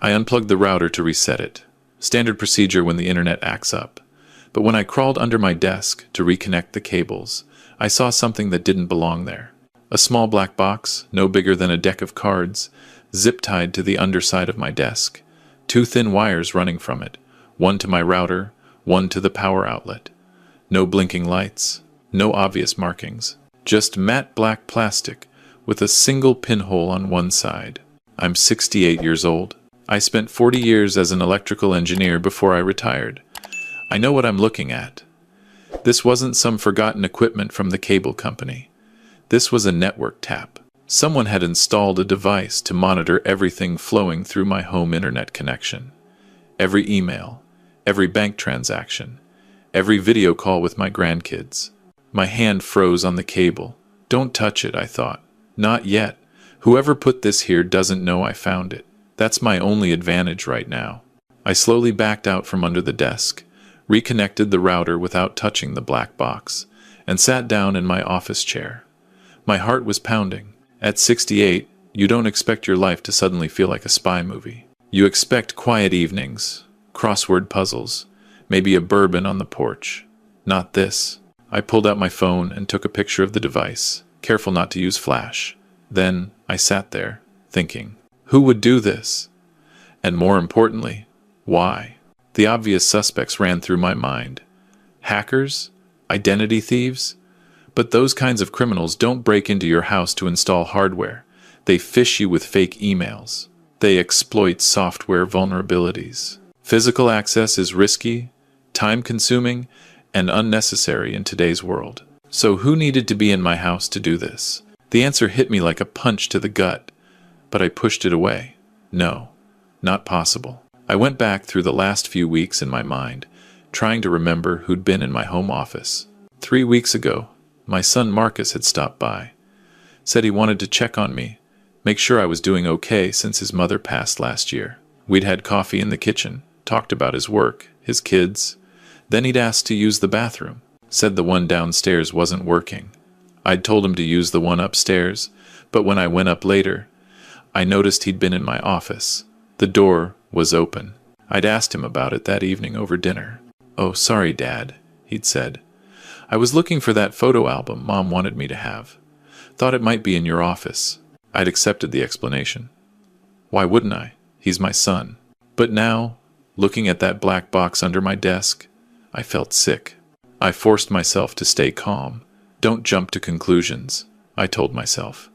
I unplugged the router to reset it. Standard procedure when the internet acts up. But when I crawled under my desk to reconnect the cables, I saw something that didn't belong there. A small black box, no bigger than a deck of cards, zip-tied to the underside of my desk. 2 thin wires running from it, one to my router, one to the power outlet. No blinking lights, no obvious markings. Just matte black plastic with a single pinhole on one side. I'm 68 years old. I spent 40 years as an electrical engineer before I retired. I know what I'm looking at. This wasn't some forgotten equipment from the cable company. This was a network tap. Someone had installed a device to monitor everything flowing through my home internet connection. Every email, every bank transaction, every video call with my grandkids. My hand froze on the cable. Don't touch it, I thought. Not yet. Whoever put this here doesn't know I found it. That's my only advantage right now. I slowly backed out from under the desk, reconnected the router without touching the black box, and sat down in my office chair. My heart was pounding. At 68, you don't expect your life to suddenly feel like a spy movie. You expect quiet evenings, crossword puzzles, maybe a bourbon on the porch. Not this. I pulled out my phone and took a picture of the device, careful not to use flash. Then I sat there, thinking, who would do this? And more importantly, why? The obvious suspects ran through my mind. Hackers? Identity thieves? But those kinds of criminals don't break into your house to install hardware. They phish you with fake emails. They exploit software vulnerabilities. Physical access is risky, time-consuming, and unnecessary in today's world. So who needed to be in my house to do this? The answer hit me like a punch to the gut, but I pushed it away. No, not possible. I went back through the last few weeks in my mind, trying to remember who'd been in my home office. 3 weeks ago, my son Marcus had stopped by. Said he wanted to check on me, make sure I was doing okay since his mother passed last year. We'd had coffee in the kitchen, talked about his work, his kids. Then he'd asked to use the bathroom. Said the one downstairs wasn't working. I'd told him to use the one upstairs, but when I went up later, I noticed he'd been in my office. The door was open. I'd asked him about it that evening over dinner. "Oh, sorry, Dad," he'd said. "I was looking for that photo album Mom wanted me to have. Thought it might be in your office." I'd accepted the explanation. Why wouldn't I? He's my son. But now, looking at that black box under my desk, I felt sick. I forced myself to stay calm. Don't jump to conclusions, I told myself.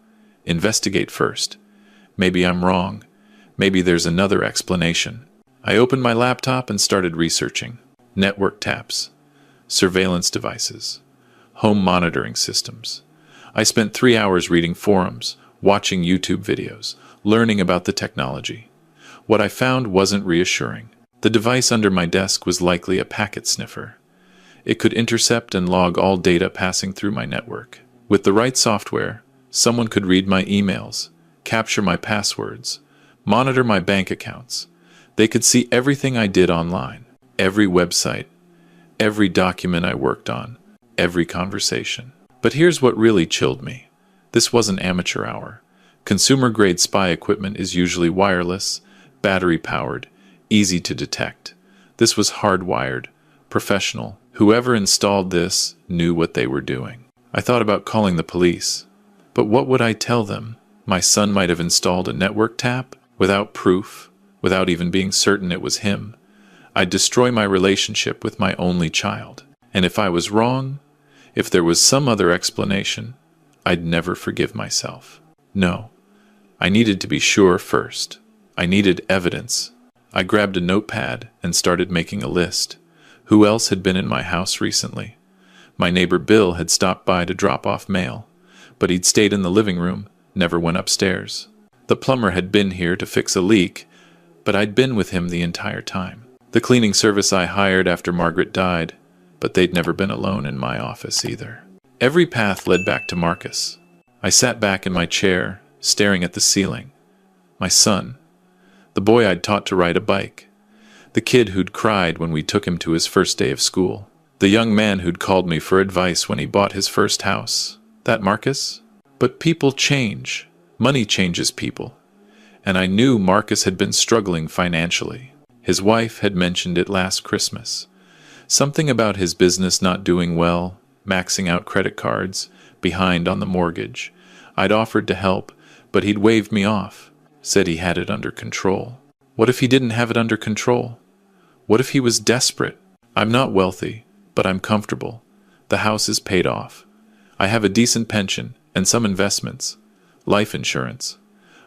Investigate first. Maybe I'm wrong. Maybe there's another explanation. I opened my laptop and started researching. Network taps, surveillance devices, home monitoring systems. I spent 3 hours reading forums, watching YouTube videos, learning about the technology. What I found wasn't reassuring. The device under my desk was likely a packet sniffer. It could intercept and log all data passing through my network. With the right software, someone could read my emails, capture my passwords, monitor my bank accounts. They could see everything I did online, every website, every document I worked on, every conversation. But here's what really chilled me. This wasn't amateur hour. Consumer-grade spy equipment is usually wireless, battery-powered, easy to detect. This was hardwired, professional. Whoever installed this knew what they were doing. I thought about calling the police. But what would I tell them? My son might have installed a network tap without proof, without even being certain it was him. I'd destroy my relationship with my only child. And if I was wrong, if there was some other explanation, I'd never forgive myself. No, I needed to be sure first. I needed evidence. I grabbed a notepad and started making a list. Who else had been in my house recently? My neighbor Bill had stopped by to drop off mail, but he'd stayed in the living room, never went upstairs. The plumber had been here to fix a leak, but I'd been with him the entire time. The cleaning service I hired after Margaret died, but they'd never been alone in my office either. Every path led back to Marcus. I sat back in my chair, staring at the ceiling. My son, the boy I'd taught to ride a bike, the kid who'd cried when we took him to his first day of school, the young man who'd called me for advice when he bought his first house. That Marcus? But people change. Money changes people. And I knew Marcus had been struggling financially. His wife had mentioned it last Christmas. Something about his business not doing well, maxing out credit cards, behind on the mortgage. I'd offered to help, but he'd waved me off, said he had it under control. What if he didn't have it under control? What if he was desperate? I'm not wealthy, but I'm comfortable. The house is paid off. I have a decent pension and some investments. Life insurance.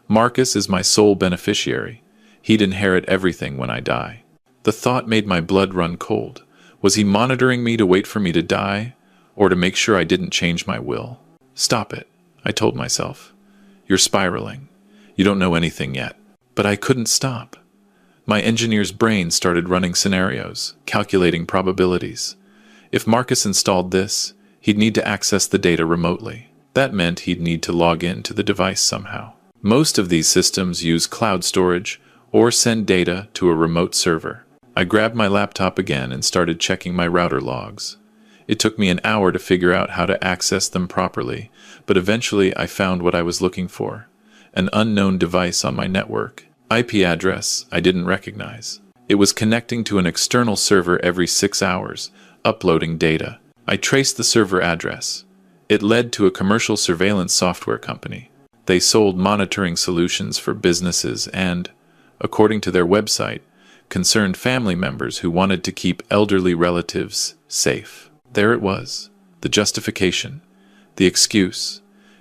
Marcus is my sole beneficiary. He'd inherit everything when I die. The thought made my blood run cold. Was he monitoring me to wait for me to die, or to make sure I didn't change my will? Stop it, I told myself. You're spiraling. You don't know anything yet. But I couldn't stop. My engineer's brain started running scenarios, calculating probabilities. If Marcus installed this, he'd need to access the data remotely. That meant he'd need to log in to the device somehow. Most of these systems use cloud storage or send data to a remote server. I grabbed my laptop again and started checking my router logs. It took me an hour to figure out how to access them properly, but eventually I found what I was looking for. An unknown device on my network. IP address I didn't recognize. It was connecting to an external server every 6 hours, uploading data. I traced the server address. It led to a commercial surveillance software company. They sold monitoring solutions for businesses and, according to their website, concerned family members who wanted to keep elderly relatives safe. There it was, the justification, the excuse.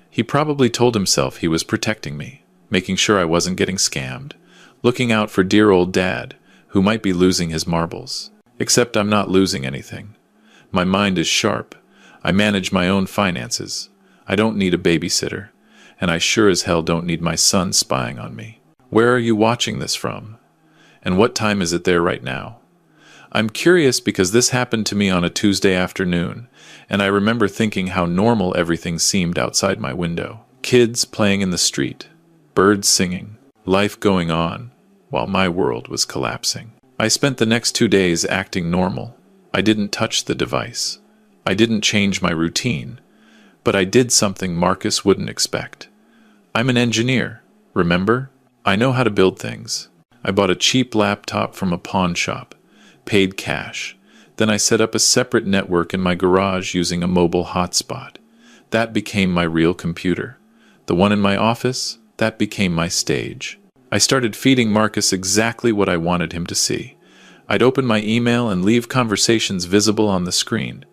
He probably told himself he was protecting me, making sure I wasn't getting scammed, looking out for dear old dad, who might be losing his marbles. Except I'm not losing anything. My mind is sharp. I manage my own finances. I don't need a babysitter, and I sure as hell don't need my son spying on me. Where are you watching this from? And what time is it there right now? I'm curious because this happened to me on a Tuesday afternoon, and I remember thinking how normal everything seemed outside my window. Kids playing in the street, birds singing, life going on, while my world was collapsing. I spent the next 2 days acting normal. I didn't touch the device. I didn't change my routine. But I did something Marcus wouldn't expect. I'm an engineer, remember? I know how to build things. I bought a cheap laptop from a pawn shop, paid cash. Then I set up a separate network in my garage using a mobile hotspot. That became my real computer. The one in my office, that became my stage. I started feeding Marcus exactly what I wanted him to see. I'd open my email and leave conversations visible on the screen.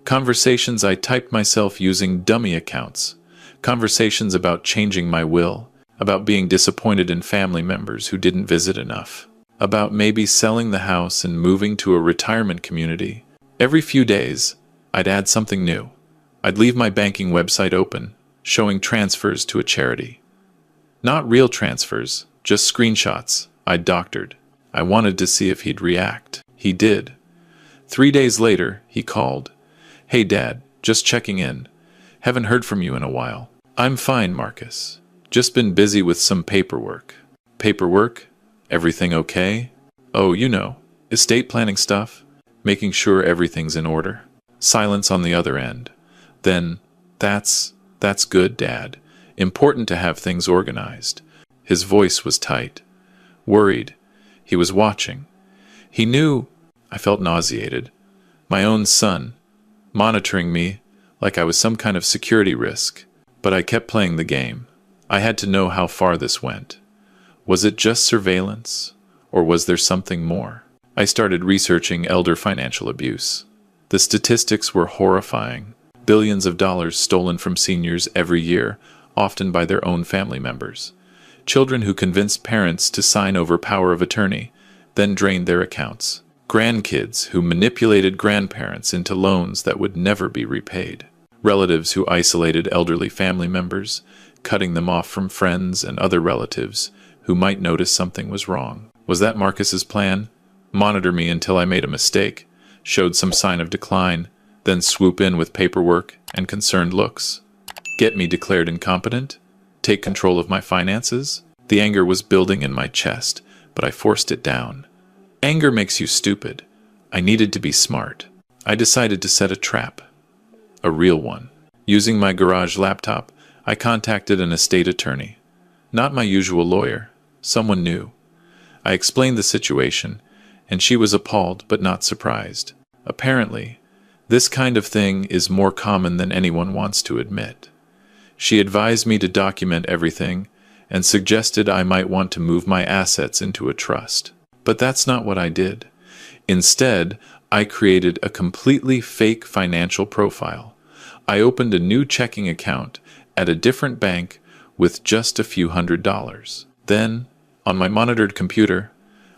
Conversations I typed myself using dummy accounts. Conversations about changing my will, about being disappointed in family members who didn't visit enough, about maybe selling the house and moving to a retirement community. Every few days, I'd add something new. I'd leave my banking website open, showing transfers to a charity. Not real transfers, just screenshots I'd doctored. I wanted to see if he'd react. He did. 3 days later, he called. "Hey Dad, just checking in. Haven't heard from you in a while." "I'm fine, Marcus. Just been busy with some paperwork." "Paperwork? Everything okay?" "Oh, you know, estate planning stuff, making sure everything's in order." Silence on the other end. Then, that's good, Dad. Important to have things organized." His voice was tight. Worried. He was watching. He knew. I felt nauseated. My own son, monitoring me like I was some kind of security risk. But I kept playing the game. I had to know how far this went. Was it just surveillance, or was there something more? I started researching elder financial abuse. The statistics were horrifying. Billions of dollars stolen from seniors every year, often by their own family members. Children who convinced parents to sign over power of attorney, then drained their accounts. Grandkids who manipulated grandparents into loans that would never be repaid. Relatives who isolated elderly family members, cutting them off from friends and other relatives who might notice something was wrong. Was that Marcus's plan? Monitor me until I made a mistake, showed some sign of decline, then swoop in with paperwork and concerned looks. Get me declared incompetent? Take control of my finances? The anger was building in my chest, but I forced it down. Anger makes you stupid. I needed to be smart. I decided to set a trap. A real one. Using my garage laptop, I contacted an estate attorney. Not my usual lawyer, Someone new. I explained the situation, and she was appalled but not surprised. Apparently, this kind of thing is more common than anyone wants to admit. She advised me to document everything and suggested I might want to move my assets into a trust. But that's not what I did. Instead, I created a completely fake financial profile. I opened a new checking account at a different bank with just a few $100s. Then, on my monitored computer,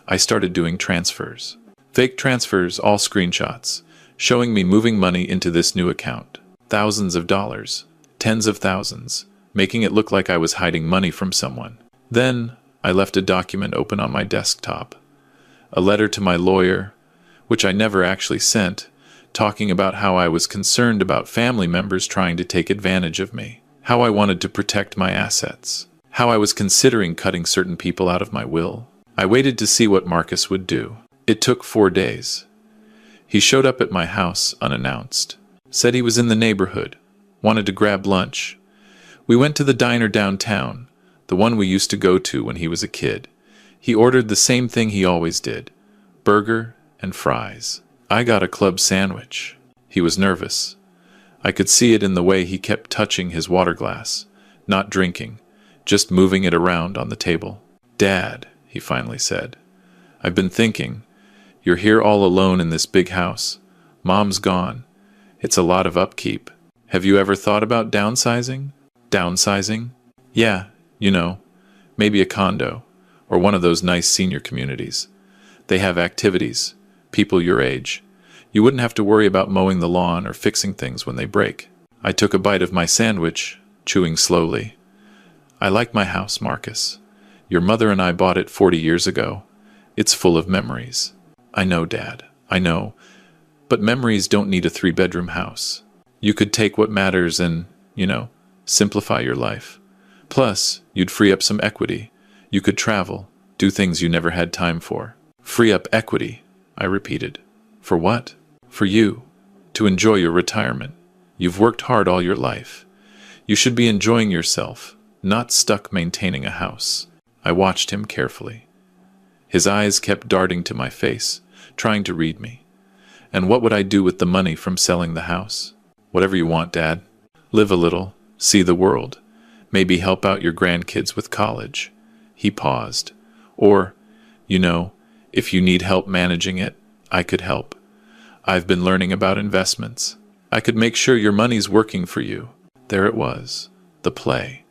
I started doing transfers. Fake transfers, all screenshots, showing me moving money into this new account. Thousands of dollars, tens of thousands, making it look like I was hiding money from someone. Then, I left a document open on my desktop. A letter to my lawyer, which I never actually sent, talking about how I was concerned about family members trying to take advantage of me, how I wanted to protect my assets, how I was considering cutting certain people out of my will. I waited to see what Marcus would do. It took 4 days. He showed up at my house unannounced, said he was in the neighborhood, wanted to grab lunch. We went to the diner downtown, the one we used to go to when he was a kid. He ordered the same thing he always did, burger and fries. I got a club sandwich. He was nervous. I could see it in the way he kept touching his water glass, not drinking, just moving it around on the table. "Dad," he finally said, "I've been thinking. You're here all alone in this big house. Mom's gone. It's a lot of upkeep. Have you ever thought about downsizing?" "Downsizing?" "Yeah, maybe a condo, or one of those nice senior communities. They have activities, people your age. You wouldn't have to worry about mowing the lawn or fixing things when they break." I took a bite of my sandwich, chewing slowly. "I like my house, Marcus. Your mother and I bought it 40 years ago. It's full of memories." "I know, Dad, I know. But memories don't need a 3-bedroom house. You could take what matters and, simplify your life. Plus, you'd free up some equity. You could travel, do things you never had time for." "Free up equity," I repeated. "For what?" "For you. To enjoy your retirement. You've worked hard all your life. You should be enjoying yourself, not stuck maintaining a house." I watched him carefully. His eyes kept darting to my face, trying to read me. "And what would I do with the money from selling the house?" "Whatever you want, Dad. Live a little, see the world. Maybe help out your grandkids with college." He paused. "Or, if you need help managing it, I could help. I've been learning about investments. I could make sure your money's working for you." There it was, the play.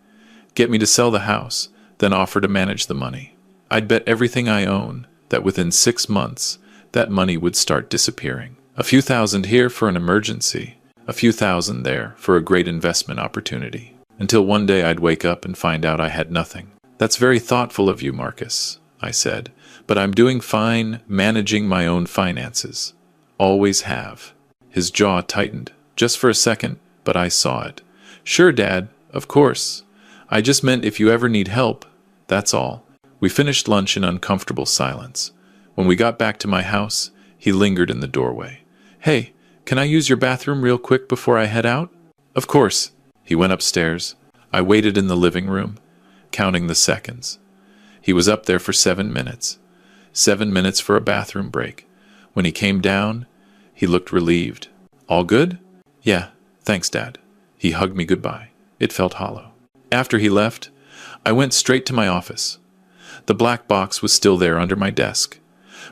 Get me to sell the house, then offer to manage the money. I'd bet everything I own that within 6 months, that money would start disappearing. A few thousand here for an emergency, a few thousand there for a great investment opportunity. Until one day I'd wake up and find out I had nothing. "That's very thoughtful of you, Marcus," I said, "but I'm doing fine managing my own finances. Always have." His jaw tightened, just for a second, but I saw it. "Sure, Dad, of course. I just meant if you ever need help, that's all." We finished lunch in uncomfortable silence. When we got back to my house, he lingered in the doorway. "Hey, can I use your bathroom real quick before I head out?" "Of course." He went upstairs. I waited in the living room, counting the seconds. He was up there for 7 minutes. 7 minutes for a bathroom break. When he came down, he looked relieved. "All good?" "Yeah, thanks, Dad." He hugged me goodbye. It felt hollow. After he left, I went straight to my office. The black box was still there under my desk.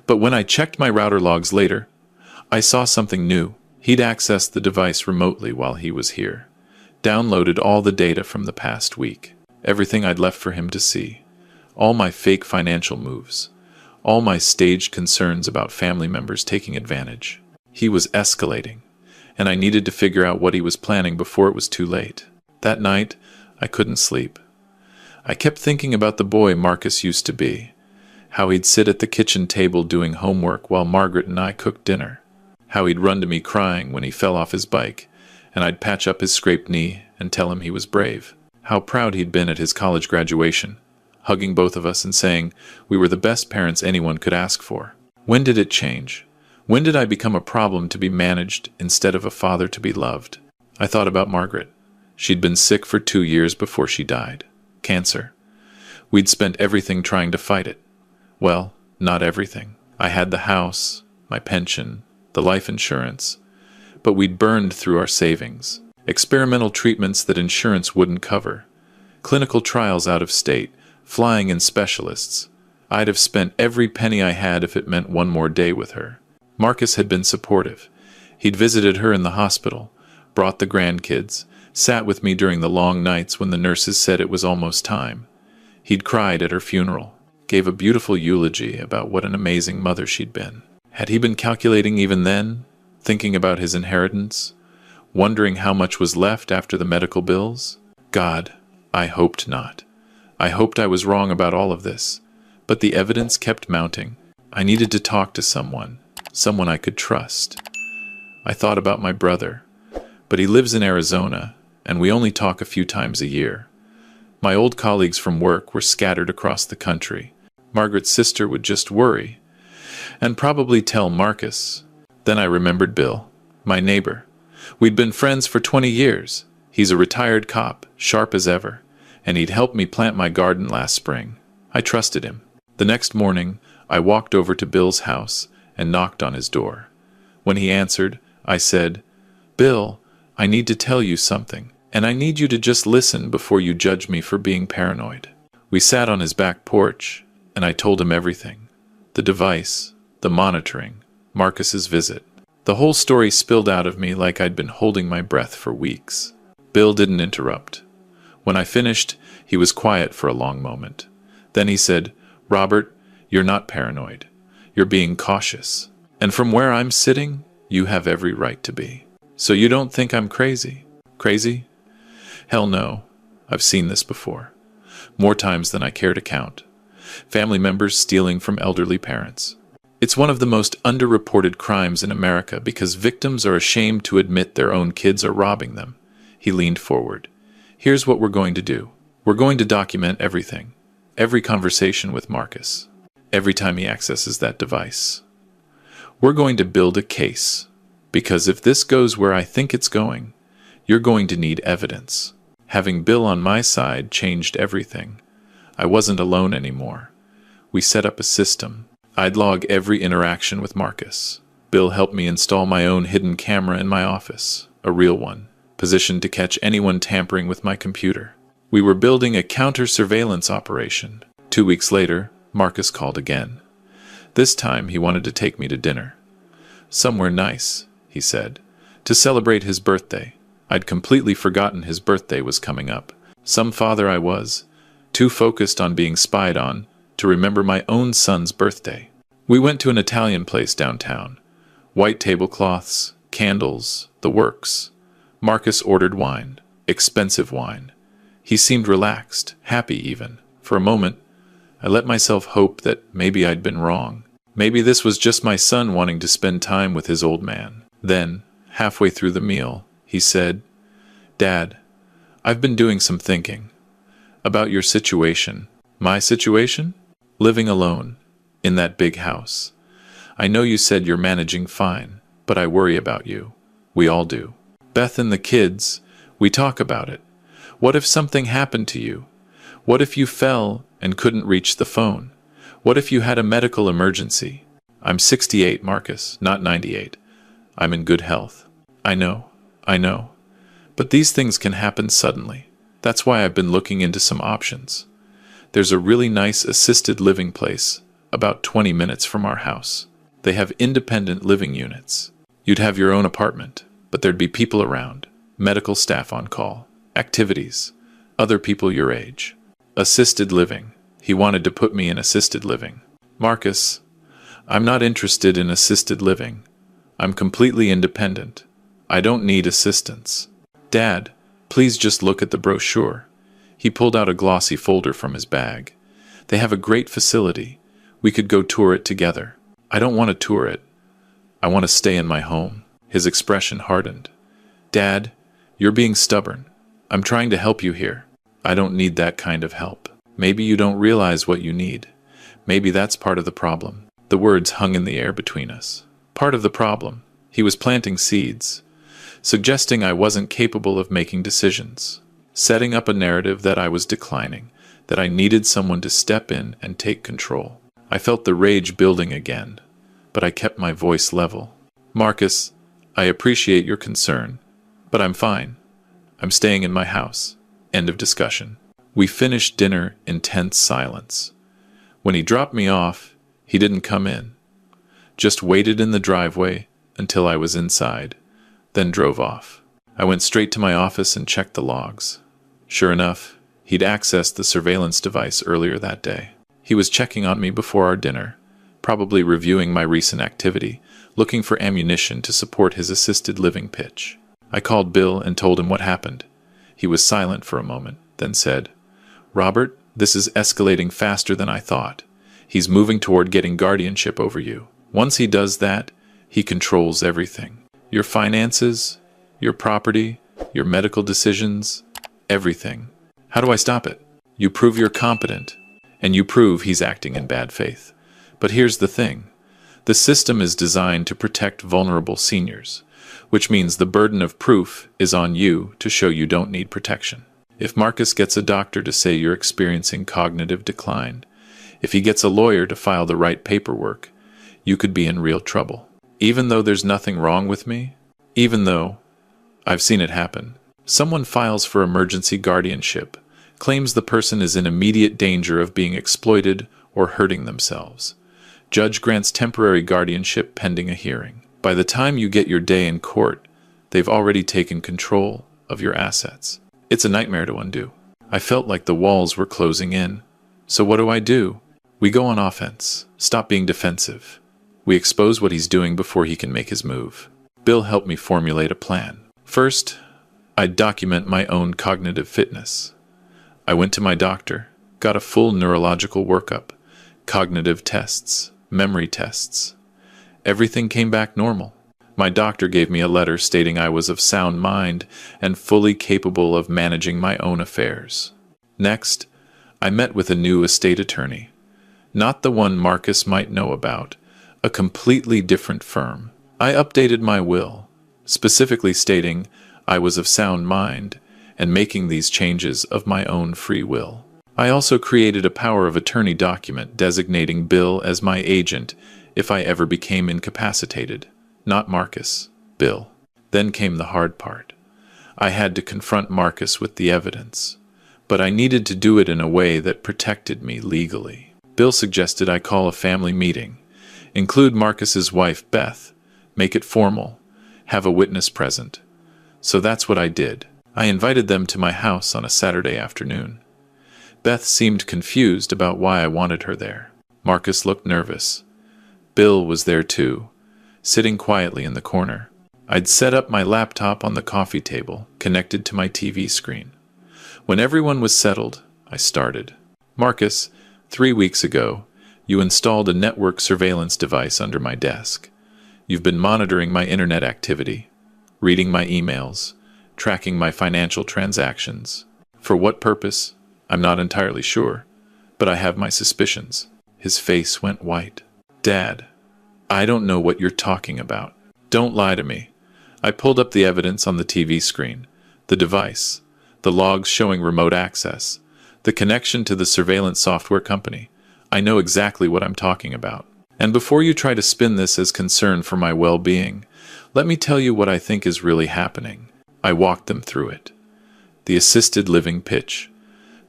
But when I checked my router logs later, I saw something new. He'd accessed the device remotely while he was here. Downloaded all the data from the past week. Everything I'd left for him to see. All my fake financial moves. All my staged concerns about family members taking advantage. He was escalating, and I needed to figure out what he was planning before it was too late. That night, I couldn't sleep. I kept thinking about the boy Marcus used to be. How he'd sit at the kitchen table doing homework while Margaret and I cooked dinner. How he'd run to me crying when he fell off his bike, and I'd patch up his scraped knee and tell him he was brave. How proud he'd been at his college graduation, hugging both of us and saying we were the best parents anyone could ask for. When did it change? When did I become a problem to be managed instead of a father to be loved? I thought about Margaret. She'd been sick for 2 years before she died. Cancer. We'd spent everything trying to fight it. Well, not everything. I had the house, my pension, the life insurance, but we'd burned through our savings. Experimental treatments that insurance wouldn't cover. Clinical trials out of state, flying in specialists. I'd have spent every penny I had if it meant one more day with her. Marcus had been supportive. He'd visited her in the hospital, brought the grandkids, sat with me during the long nights when the nurses said it was almost time. He'd cried at her funeral, gave a beautiful eulogy about what an amazing mother she'd been. Had he been calculating even then, thinking about his inheritance, wondering how much was left after the medical bills? God, I hoped not. I hoped I was wrong about all of this, but the evidence kept mounting. I needed to talk to someone I could trust. I thought about my brother, but he lives in Arizona, and we only talk a few times a year. My old colleagues from work were scattered across the country. Margaret's sister would just worry, and probably tell Marcus. Then I remembered Bill, my neighbor. We'd been friends for 20 years. He's a retired cop, sharp as ever, and he'd helped me plant my garden last spring. I trusted him. The next morning, I walked over to Bill's house and knocked on his door. When he answered, I said, "Bill, I need to tell you something, and I need you to just listen before you judge me for being paranoid." We sat on his back porch, and I told him everything. The device, the monitoring, Marcus's visit. The whole story spilled out of me like I'd been holding my breath for weeks. Bill didn't interrupt. When I finished, he was quiet for a long moment. Then he said, "Robert, you're not paranoid. You're being cautious. And from where I'm sitting, you have every right to be. So you don't think I'm crazy? Crazy? Hell no. I've seen this before. More times than I care to count. Family members stealing from elderly parents. It's one of the most underreported crimes in America because victims are ashamed to admit their own kids are robbing them." He leaned forward. "Here's what we're going to do. We're going to document everything. Every conversation with Marcus. Every time he accesses that device. We're going to build a case. Because if this goes where I think it's going, you're going to need evidence." Having Bill on my side changed everything. I wasn't alone anymore. We set up a system. I'd log every interaction with Marcus. Bill helped me install my own hidden camera in my office, a real one, positioned to catch anyone tampering with my computer. We were building a counter-surveillance operation. 2 weeks later, Marcus called again. This time he wanted to take me to dinner. "Somewhere nice," he said, "to celebrate his birthday." I'd completely forgotten his birthday was coming up. Some father I was, too focused on being spied on, to remember my own son's birthday. We went to an Italian place downtown. White tablecloths, candles, the works. Marcus ordered wine, expensive wine. He seemed relaxed, happy even. For a moment, I let myself hope that maybe I'd been wrong. Maybe this was just my son wanting to spend time with his old man. Then, halfway through the meal, he said, "Dad, I've been doing some thinking about your situation." "My situation?" "Living alone, in that big house. I know you said you're managing fine, but I worry about you. We all do. Beth and the kids, we talk about it. What if something happened to you? What if you fell and couldn't reach the phone? What if you had a medical emergency?" "I'm 68, Marcus, not 98. I'm in good health." I know. But these things can happen suddenly. That's why I've been looking into some options. There's a really nice assisted living place, about 20 minutes from our house. They have independent living units. You'd have your own apartment, but there'd be people around, medical staff on call, activities, other people your age. Assisted living. He wanted to put me in assisted living. "Marcus, I'm not interested in assisted living. I'm completely independent. I don't need assistance." "Dad, please just look at the brochure." He pulled out a glossy folder from his bag. "They have a great facility. We could go tour it together." "I don't want to tour it. I want to stay in my home." His expression hardened. "Dad, you're being stubborn. I'm trying to help you here. I don't need that kind of help." "Maybe you don't realize what you need. Maybe that's part of the problem." The words hung in the air between us. Part of the problem. He was planting seeds, suggesting I wasn't capable of making decisions, setting up a narrative that I was declining, that I needed someone to step in and take control. I felt the rage building again, but I kept my voice level. Marcus, I appreciate your concern, but I'm fine. I'm staying in my house. End of discussion. We finished dinner in tense silence. When he dropped me off, he didn't come in. Just waited in the driveway until I was inside, then drove off. I went straight to my office and checked the logs. Sure enough, he'd accessed the surveillance device earlier that day. He was checking on me before our dinner, probably reviewing my recent activity, looking for ammunition to support his assisted living pitch. I called Bill and told him what happened. He was silent for a moment, then said, "Robert, this is escalating faster than I thought. He's moving toward getting guardianship over you. Once he does that, he controls everything. Your finances, your property, your medical decisions, everything. How do I stop it? You prove you're competent, and you prove he's acting in bad faith. But here's the thing. The system is designed to protect vulnerable seniors, which means the burden of proof is on you to show you don't need protection. If Marcus gets a doctor to say you're experiencing cognitive decline, if he gets a lawyer to file the right paperwork, you could be in real trouble. Even though there's nothing wrong with me, even though I've seen it happen, someone files for emergency guardianship, claims the person is in immediate danger of being exploited or hurting themselves. Judge grants temporary guardianship pending a hearing. By the time you get your day in court, they've already taken control of your assets. It's a nightmare to undo. I felt like the walls were closing in. So what do? We go on offense. Stop being defensive. We expose what he's doing before he can make his move. Bill helped me formulate a plan. First, I document my own cognitive fitness. I went to my doctor, got a full neurological workup, cognitive tests, memory tests. Everything came back normal. My doctor gave me a letter stating I was of sound mind and fully capable of managing my own affairs. Next, I met with a new estate attorney. Not the one Marcus might know about, a completely different firm. I updated my will, specifically stating I was of sound mind and making these changes of my own free will. I also created a power of attorney document designating Bill as my agent if I ever became incapacitated. Not Marcus, Bill. Then came the hard part. I had to confront Marcus with the evidence, but I needed to do it in a way that protected me legally. Bill suggested I call a family meeting, include Marcus's wife, Beth, make it formal, have a witness present. So that's what I did. I invited them to my house on a Saturday afternoon. Beth seemed confused about why I wanted her there. Marcus looked nervous. Bill was there too, sitting quietly in the corner. I'd set up my laptop on the coffee table, connected to my TV screen. When everyone was settled, I started. Marcus, 3 weeks ago, you installed a network surveillance device under my desk. You've been monitoring my internet activity, reading my emails, tracking my financial transactions. For what purpose? I'm not entirely sure, but I have my suspicions. His face went white. Dad, I don't know what you're talking about. Don't lie to me. I pulled up the evidence on the TV screen, the device, the logs showing remote access, the connection to the surveillance software company. I know exactly what I'm talking about. And before you try to spin this as concern for my well-being, let me tell you what I think is really happening. I walked them through it. The assisted living pitch,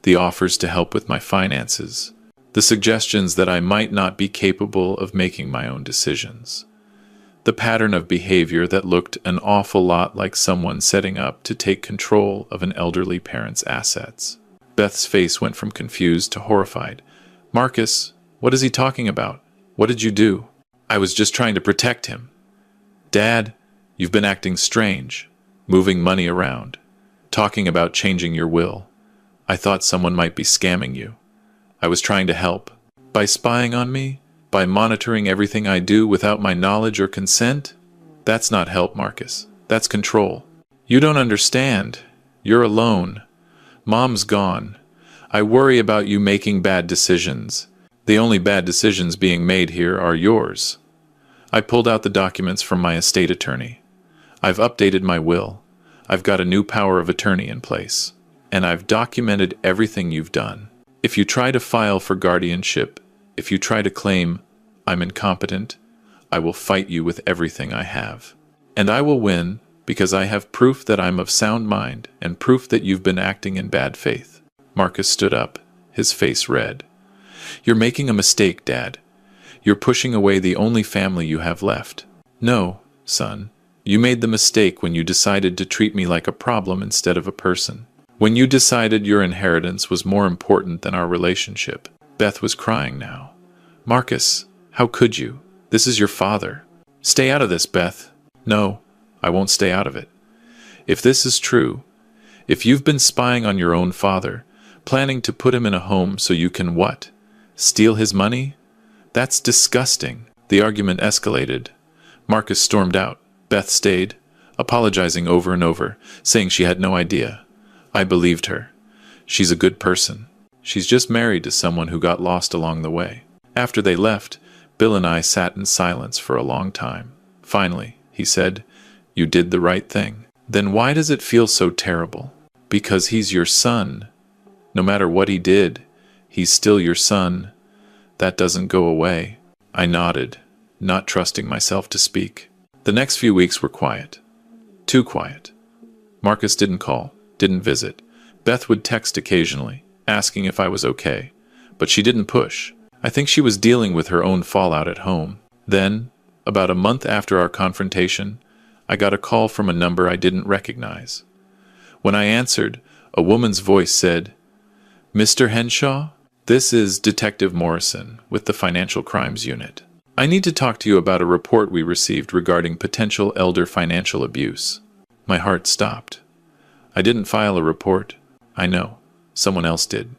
the offers to help with my finances, the suggestions that I might not be capable of making my own decisions, the pattern of behavior that looked an awful lot like someone setting up to take control of an elderly parent's assets. Beth's face went from confused to horrified. Marcus, what is he talking about? What did you do? I was just trying to protect him. Dad, you've been acting strange, moving money around, talking about changing your will. I thought someone might be scamming you. I was trying to help. By spying on me? By monitoring everything I do without my knowledge or consent? That's not help, Marcus. That's control. You don't understand. You're alone. Mom's gone. I worry about you making bad decisions. The only bad decisions being made here are yours. I pulled out the documents from my estate attorney. I've updated my will. I've got a new power of attorney in place. And I've documented everything you've done. If you try to file for guardianship, if you try to claim I'm incompetent, I will fight you with everything I have. And I will win because I have proof that I'm of sound mind and proof that you've been acting in bad faith. Marcus stood up, his face red. You're making a mistake, Dad. You're pushing away the only family you have left. No, son. You made the mistake when you decided to treat me like a problem instead of a person. When you decided your inheritance was more important than our relationship. Beth was crying now. Marcus, how could you? This is your father. Stay out of this, Beth. No, I won't stay out of it. If this is true, if you've been spying on your own father, planning to put him in a home so you can what? Steal his money? That's disgusting. The argument escalated. Marcus stormed out. Beth stayed, apologizing over and over, saying she had no idea. I believed her. She's a good person. She's just married to someone who got lost along the way. After they left, Bill and I sat in silence for a long time. Finally, he said, You did the right thing. Then why does it feel so terrible? Because he's your son. No matter what he did, he's still your son. That doesn't go away. I nodded, not trusting myself to speak. The next few weeks were quiet. Too quiet. Marcus didn't call, didn't visit. Beth would text occasionally, asking if I was okay. But she didn't push. I think she was dealing with her own fallout at home. Then, about a month after our confrontation, I got a call from a number I didn't recognize. When I answered, a woman's voice said, Mr. Henshaw? This is Detective Morrison with the Financial Crimes Unit. I need to talk to you about a report we received regarding potential elder financial abuse. My heart stopped. I didn't file a report. I know. Someone else did.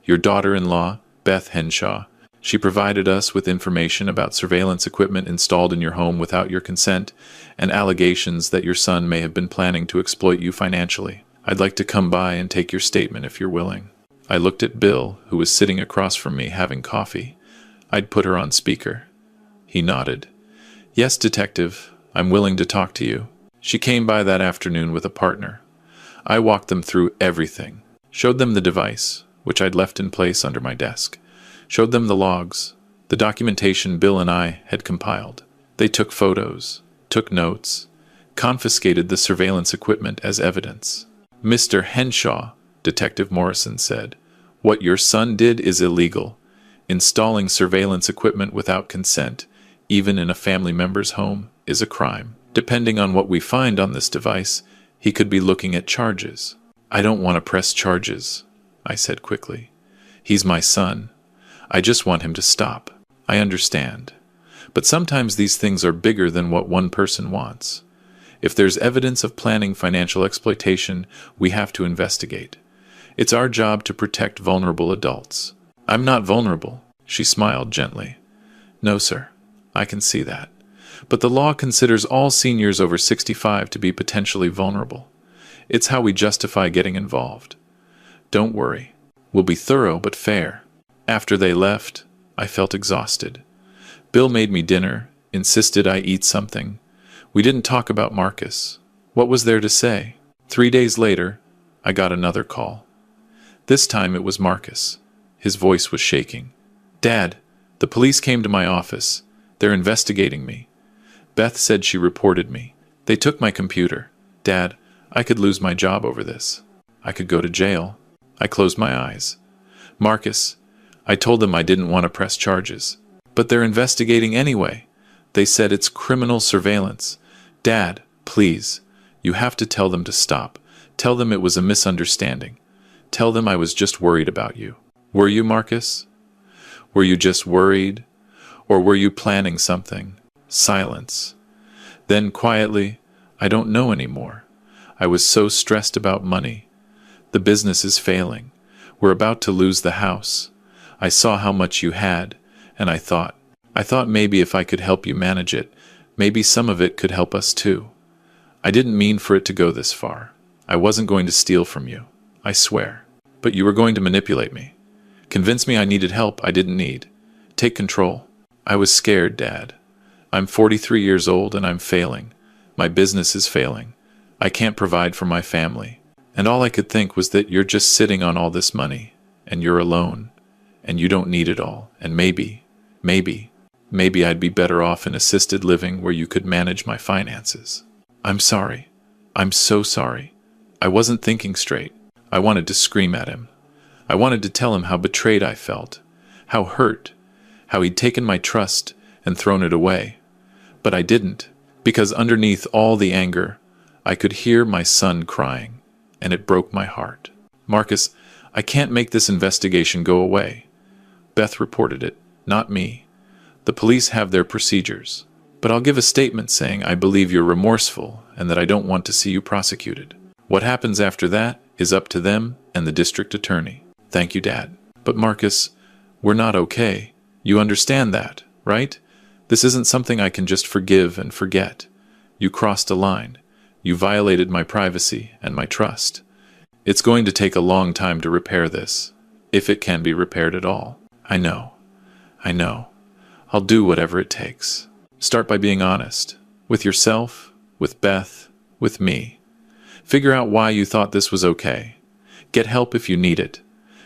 Your daughter-in-law, Beth Henshaw. She provided us with information about surveillance equipment installed in your home without your consent and allegations that your son may have been planning to exploit you financially. I'd like to come by and take your statement if you're willing. I looked at Bill, who was sitting across from me having coffee. I'd put her on speaker. He nodded. Yes, Detective, I'm willing to talk to you. She came by that afternoon with a partner. I walked them through everything, showed them the device, which I'd left in place under my desk, showed them the logs, the documentation Bill and I had compiled. They took photos, took notes, confiscated the surveillance equipment as evidence. Mr. Henshaw, Detective Morrison said, what your son did is illegal. Installing surveillance equipment without consent, even in a family member's home, is a crime. Depending on what we find on this device, he could be looking at charges. I don't want to press charges, I said quickly. He's my son. I just want him to stop. I understand. But sometimes these things are bigger than what one person wants. If there's evidence of planning financial exploitation, we have to investigate. It's our job to protect vulnerable adults. I'm not vulnerable, she smiled gently. No, sir. I can see that. But the law considers all seniors over 65 to be potentially vulnerable. It's how we justify getting involved. Don't worry. We'll be thorough but fair. After they left, I felt exhausted. Bill made me dinner, insisted I eat something. We didn't talk about Marcus. What was there to say? 3 days later, I got another call. This time it was Marcus. His voice was shaking. Dad, the police came to my office. They're investigating me. Beth said she reported me. They took my computer. Dad, I could lose my job over this. I could go to jail. I closed my eyes. Marcus, I told them I didn't want to press charges. But they're investigating anyway. They said it's criminal surveillance. Dad, please, you have to tell them to stop. Tell them it was a misunderstanding. Tell them I was just worried about you. Were you, Marcus? Were you just worried? Or were you planning something? Silence. Then quietly, I don't know anymore. I was so stressed about money. The business is failing. We're about to lose the house. I saw how much you had, and I thought maybe if I could help you manage it, maybe some of it could help us too. I didn't mean for it to go this far. I wasn't going to steal from you. I swear. But you were going to manipulate me. Convince me I needed help I didn't need. Take control. I was scared, Dad. I'm 43 years old and I'm failing. My business is failing. I can't provide for my family. And all I could think was that you're just sitting on all this money. and you're alone, and you don't need it all, and maybe I'd be better off in assisted living where you could manage my finances. I'm sorry. I'm so sorry. I wasn't thinking straight. I wanted to scream at him. I wanted to tell him how betrayed I felt, how hurt, how he'd taken my trust and thrown it away. But I didn't, because underneath all the anger, I could hear my son crying, and it broke my heart. Marcus, I can't make this investigation go away. Beth reported it, not me. The police have their procedures, but I'll give a statement saying I believe you're remorseful and that I don't want to see you prosecuted. What happens after that is up to them and the district attorney. Thank you, Dad. But Marcus, we're not okay. You understand that, right? This isn't something I can just forgive and forget. You crossed a line. You violated my privacy and my trust. It's going to take a long time to repair this, if it can be repaired at all. I know. I'll do whatever it takes. Start by being honest. With yourself, with Beth, with me. Figure out why you thought this was okay. Get help if you need it.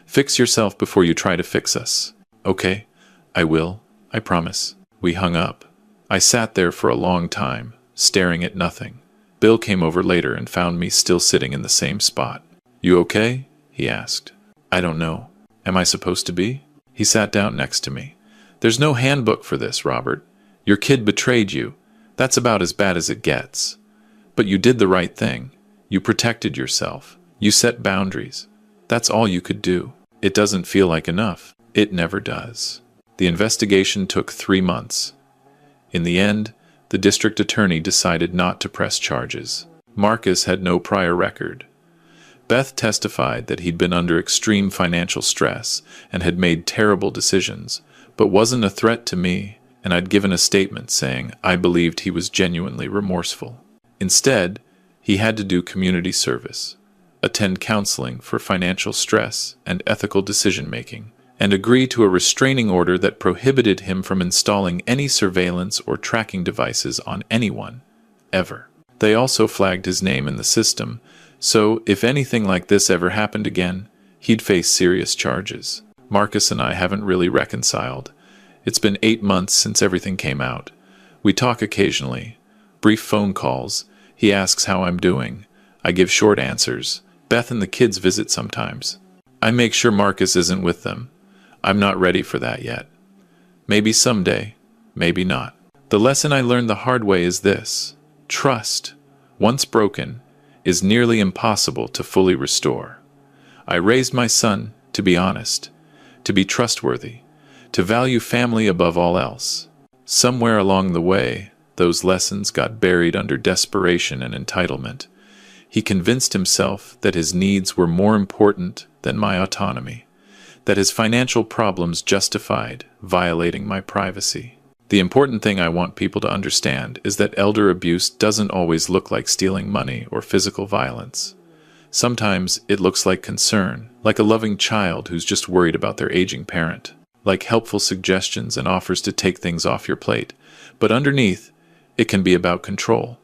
Fix yourself before you try to fix us. Okay? I will. I promise. We hung up. I sat there for a long time, staring at nothing. Bill came over later and found me still sitting in the same spot. You okay? He asked. I don't know. Am I supposed to be? He sat down next to me. There's no handbook for this, Robert. Your kid betrayed you. That's about as bad as it gets. But you did the right thing. You protected yourself. You set boundaries. That's all you could do. It doesn't feel like enough. It never does. The investigation took 3 months. In the end, the district attorney decided not to press charges. Marcus had no prior record. Beth testified that he'd been under extreme financial stress and had made terrible decisions, but wasn't a threat to me, and I'd given a statement saying I believed he was genuinely remorseful. Instead, he had to do community service, attend counseling for financial stress and ethical decision-making, and agree to a restraining order that prohibited him from installing any surveillance or tracking devices on anyone, ever. They also flagged his name in the system, so if anything like this ever happened again, he'd face serious charges. Marcus and I haven't really reconciled. It's been 8 months since everything came out. We talk occasionally, brief phone calls. He asks how I'm doing. I give short answers. Beth and the kids visit sometimes. I make sure Marcus isn't with them. I'm not ready for that yet. Maybe someday, maybe not. The lesson I learned the hard way is this: trust, once broken, is nearly impossible to fully restore. I raised my son to be honest, to be trustworthy, to value family above all else. Somewhere along the way, those lessons got buried under desperation and entitlement. He convinced himself that his needs were more important than my autonomy, that his financial problems justified violating my privacy. The important thing I want people to understand is that elder abuse doesn't always look like stealing money or physical violence. Sometimes it looks like concern, like a loving child who's just worried about their aging parent, like helpful suggestions and offers to take things off your plate. But underneath, it can be about control,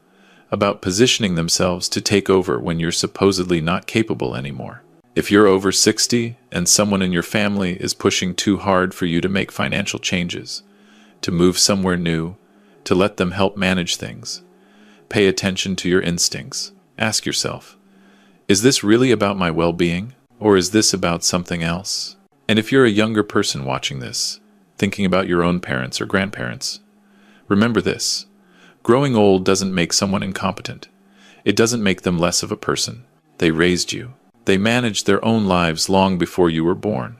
about positioning themselves to take over when you're supposedly not capable anymore. If you're over 60 and someone in your family is pushing too hard for you to make financial changes, to move somewhere new, to let them help manage things, pay attention to your instincts. Ask yourself, is this really about my well-being, or is this about something else? And if you're a younger person watching this, thinking about your own parents or grandparents, remember this: growing old doesn't make someone incompetent. It doesn't make them less of a person. They raised you. They managed their own lives long before you were born.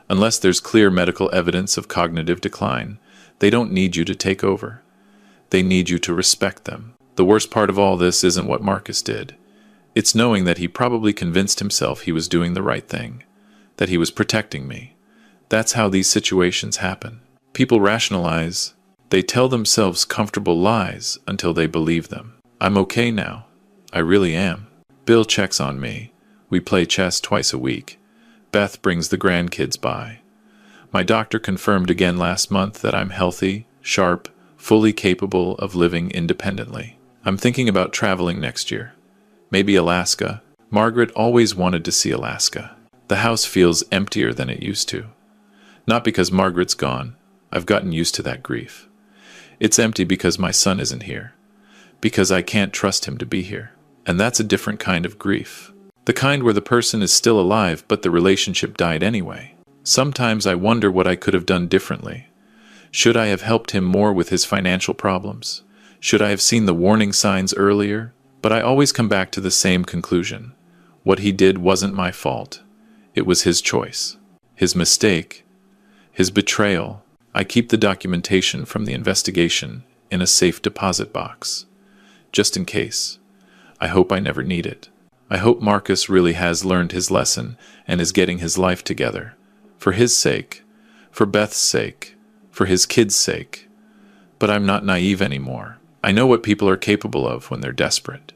Unless there's clear medical evidence of cognitive decline, they don't need you to take over. They need you to respect them. The worst part of all this isn't what Marcus did. It's knowing that he probably convinced himself he was doing the right thing, that he was protecting me. That's how these situations happen. People rationalize. They tell themselves comfortable lies until they believe them. I'm okay now. I really am. Bill checks on me. We play chess twice a week. Beth brings the grandkids by. My doctor confirmed again last month that I'm healthy, sharp, fully capable of living independently. I'm thinking about traveling next year. Maybe Alaska. Margaret always wanted to see Alaska. The house feels emptier than it used to. Not because Margaret's gone. I've gotten used to that grief. It's empty because my son isn't here. Because I can't trust him to be here. And that's a different kind of grief. The kind where the person is still alive, but the relationship died anyway. Sometimes I wonder what I could have done differently. Should I have helped him more with his financial problems? Should I have seen the warning signs earlier? But I always come back to the same conclusion. What he did wasn't my fault. It was his choice. His mistake. His betrayal. I keep the documentation from the investigation in a safe deposit box. Just in case. I hope I never need it. I hope Marcus really has learned his lesson and is getting his life together. For his sake. For Beth's sake. For his kids' sake. But I'm not naive anymore. I know what people are capable of when they're desperate.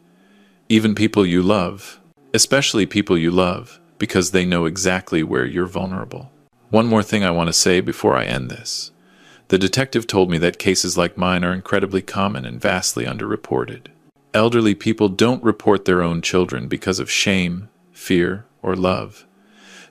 Even people you love. Especially people you love, because they know exactly where you're vulnerable. One more thing I want to say before I end this. The detective told me that cases like mine are incredibly common and vastly underreported. Elderly people don't report their own children because of shame, fear, or love.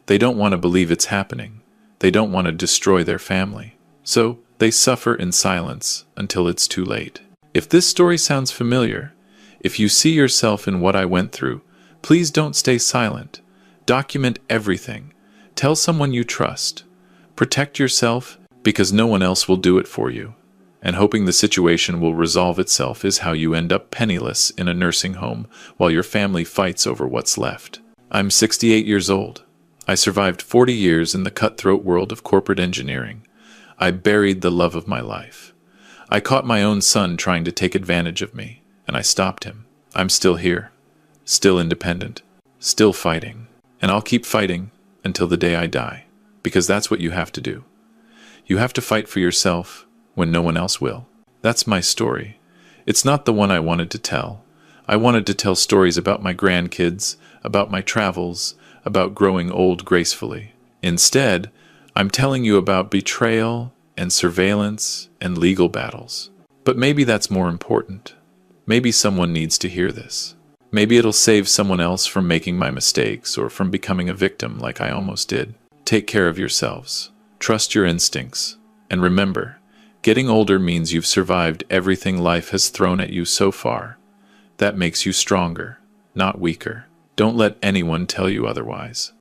They don't want to believe it's happening. They don't want to destroy their family. So, they suffer in silence until it's too late. If this story sounds familiar, if you see yourself in what I went through, please don't stay silent. Document everything. Tell someone you trust. Protect yourself because no one else will do it for you. And hoping the situation will resolve itself is how you end up penniless in a nursing home while your family fights over what's left. I'm 68 years old. I survived 40 years in the cutthroat world of corporate engineering. I buried the love of my life. I caught my own son trying to take advantage of me, and I stopped him. I'm still here, still independent, still fighting. And I'll keep fighting until the day I die, because that's what you have to do. You have to fight for yourself when no one else will. That's my story. It's not the one I wanted to tell. I wanted to tell stories about my grandkids, about my travels, about growing old gracefully. Instead, I'm telling you about betrayal and surveillance and legal battles. But maybe that's more important. Maybe someone needs to hear this. Maybe it'll save someone else from making my mistakes or from becoming a victim like I almost did. Take care of yourselves. Trust your instincts. And remember, getting older means you've survived everything life has thrown at you so far. That makes you stronger, not weaker. Don't let anyone tell you otherwise.